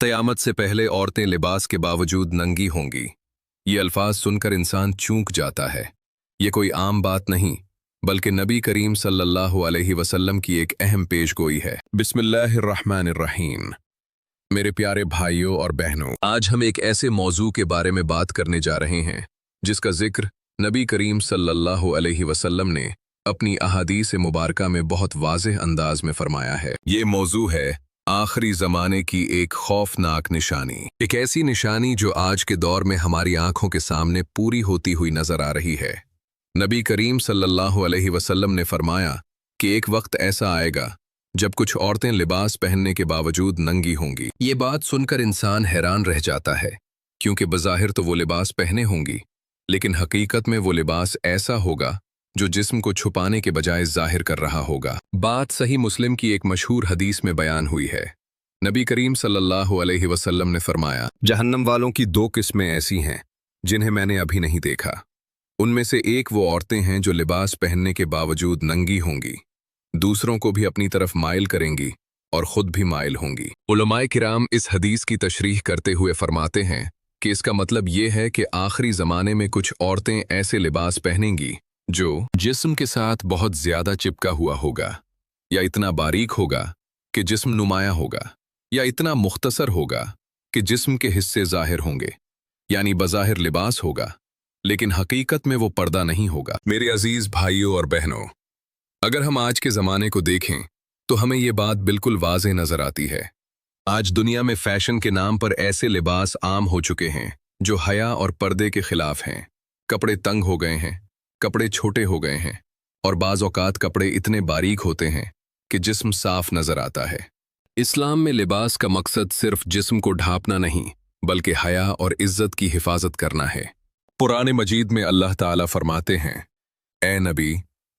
क़यामत से पहले औरतें लिबास के बावजूद नंगी होंगी। ये अल्फाज सुनकर इंसान चूक जाता है। ये कोई आम बात नहीं, बल्कि नबी करीम सल्लल्लाहु अलैहि वसल्लम की एक अहम पेशगोई है। बिस्मिल्लाहिर्रहमानिर्रहीम। मेरे प्यारे भाइयों और बहनों, आज हम एक ऐसे मौजू के बारे में बात करने जा रहे हैं जिसका जिक्र नबी करीम सल्लल्लाहु अलैहि वसल्लम ने अपनी अहादीस मुबारका में बहुत वाज़ेह अंदाज में फरमाया है। ये मौजू है आखिरी ज़माने की एक खौफनाक निशानी, एक ऐसी निशानी जो आज के दौर में हमारी आंखों के सामने पूरी होती हुई नजर आ रही है। नबी करीम सल्लल्लाहु अलैहि वसल्लम ने फरमाया कि एक वक्त ऐसा आएगा जब कुछ औरतें लिबास पहनने के बावजूद नंगी होंगी। ये बात सुनकर इंसान हैरान रह जाता है, क्योंकि बज़ाहिर तो वो लिबास पहने होंगी, लेकिन हकीकत में वो लिबास ऐसा होगा जो जिस्म को छुपाने के बजाय जाहिर कर रहा होगा। बात सही मुस्लिम की एक मशहूर हदीस में बयान हुई है। नबी करीम सल्लल्लाहु अलैहि वसल्लम ने फरमाया, जहन्नम वालों की दो किस्में ऐसी हैं जिन्हें मैंने अभी नहीं देखा। उनमें से एक वो औरतें हैं जो लिबास पहनने के बावजूद नंगी होंगी, दूसरों को भी अपनी तरफ माइल करेंगी और खुद भी माइल होंगी। उलमाए किराम इस हदीस की तशरीह करते हुए फरमाते हैं कि इसका मतलब ये है कि आखिरी ज़माने में कुछ औरतें ऐसे लिबास पहनेंगी जो जिस्म के साथ बहुत ज़्यादा चिपका हुआ होगा, या इतना बारीक होगा कि जिस्म नुमाया होगा, या इतना मुख्तसर होगा कि जिस्म के हिस्से ज़ाहिर होंगे। यानी बज़ाहिर लिबास होगा, लेकिन हकीकत में वो पर्दा नहीं होगा। मेरे अजीज़ भाइयों और बहनों, अगर हम आज के ज़माने को देखें तो हमें ये बात बिल्कुल वाज़ेह नज़र आती है। आज दुनिया में फ़ैशन के नाम पर ऐसे लिबास आम हो चुके हैं जो हया और पर्दे के ख़िलाफ़ हैं। कपड़े तंग हो गए हैं, कपड़े छोटे हो गए हैं, और बाज़ औक़ात कपड़े इतने बारीक होते हैं कि जिस्म साफ नज़र आता है। इस्लाम में लिबास का मकसद सिर्फ जिस्म को ढांपना नहीं, बल्कि हया और इज़्ज़त की हिफाजत करना है। कुरान मजीद में अल्लाह ताला फरमाते हैं, ए नबी,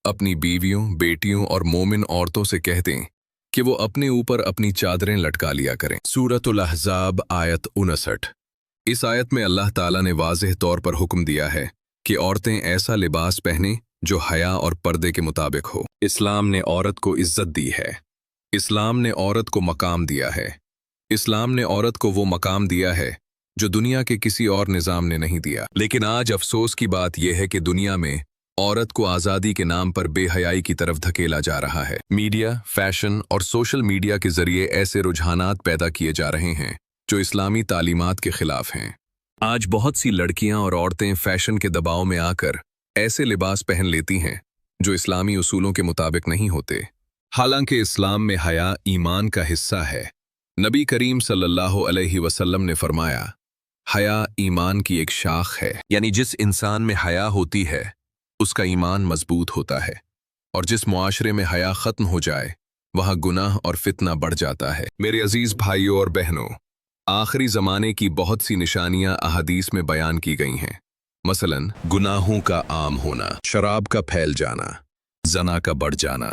अपनी बीवियों, बेटियों और मोमिन औरतों से कह दें कि वो अपने ऊपर अपनी चादरें लटका लिया करें। सूरतुल अहज़ाब आयत 59। इस आयत में अल्लाह ताला ने वाज़ेह तौर पर हुक्म दिया है कि औरतें ऐसा लिबास पहनें जो हया और पर्दे के मुताबिक हो। इस्लाम ने औरत को इज्जत दी है। इस्लाम ने औरत को मकाम दिया है। इस्लाम ने औरत को वो मकाम दिया है जो दुनिया के किसी और निज़ाम ने नहीं दिया। लेकिन आज अफसोस की बात यह है कि दुनिया में औरत को आज़ादी के नाम पर बेहयाई की तरफ धकेला जा रहा है। मीडिया, फैशन और सोशल मीडिया के जरिए ऐसे रुझानात पैदा किए जा रहे हैं जो इस्लामी तालीमात के खिलाफ हैं। आज बहुत सी लड़कियां और औरतें फैशन के दबाव में आकर ऐसे लिबास पहन लेती हैं जो इस्लामी उसूलों के मुताबिक नहीं होते। हालांकि इस्लाम में हया ईमान का हिस्सा है। नबी करीम सल्लल्लाहु अलैहि वसल्लम ने फरमाया, हया ईमान की एक शाख है। यानी जिस इंसान में हया होती है उसका ईमान मजबूत होता है, और जिस मुआशरे में हया ख़त्म हो जाए वहाँ गुनाह और फितना बढ़ जाता है। मेरे अजीज़ भाइयों और बहनों, आखिरी ज़माने की बहुत सी निशानियां अहादीस में बयान की गई हैं। मसलन गुनाहों का आम होना, शराब का फैल जाना, जना का बढ़ जाना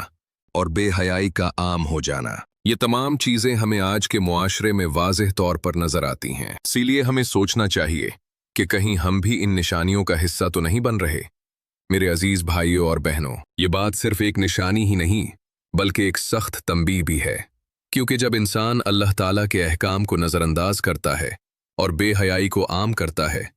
और बेहयाई का आम हो जाना। ये तमाम चीज़ें हमें आज के मुआशरे में वाज़ेह तौर पर नज़र आती हैं। इसीलिए हमें सोचना चाहिए कि कहीं हम भी इन निशानियों का हिस्सा तो नहीं बन रहे। मेरे अजीज़ भाइयों और बहनों, ये बात सिर्फ एक निशानी ही नहीं, बल्कि एक सख्त तंबीह भी है, क्योंकि जब इंसान अल्लाह ताला के अहकाम को नज़रअंदाज करता है और बेहयाई को आम करता है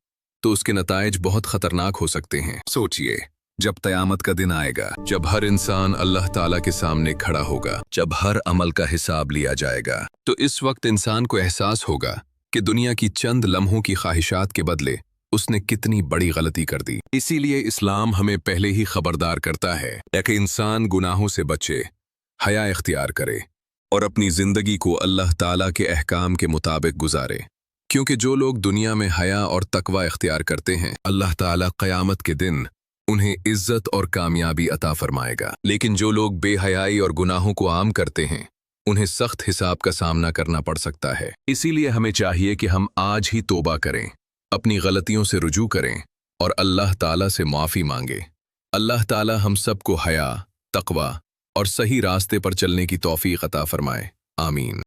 तो उसके नताइज बहुत ख़तरनाक हो सकते हैं। सोचिए, जब क़यामत का दिन आएगा, जब हर इंसान अल्लाह ताला के सामने खड़ा होगा, जब हर अमल का हिसाब लिया जाएगा, तो इस वक्त इंसान को एहसास होगा कि दुनिया की चंद लम्हों की ख्वाहिशात के बदले उसने कितनी बड़ी गलती कर दी। इसीलिए इस्लाम हमें पहले ही खबरदार करता है कि इंसान गुनाहों से बचे, हया इख्तियार करे और अपनी ज़िंदगी को अल्लाह ताला के अहकाम के मुताबिक गुजारे। क्योंकि जो लोग दुनिया में हया और तकवा इख्तियार करते हैं, अल्लाह ताला क़यामत के दिन उन्हें इज़्ज़त और कामयाबी अता फरमाएगा। लेकिन जो लोग बेहयाई और गुनाहों को आम करते हैं, उन्हें सख्त हिसाब का सामना करना पड़ सकता है। इसीलिए हमें चाहिए कि हम आज ही तौबा करें, अपनी गलतियों से रुजू करें और अल्लाह ताला से माफ़ी मांगे। अल्लाह ताला हम सबको हया, तकवा और सही रास्ते पर चलने की तौफीक अता फरमाए। आमीन।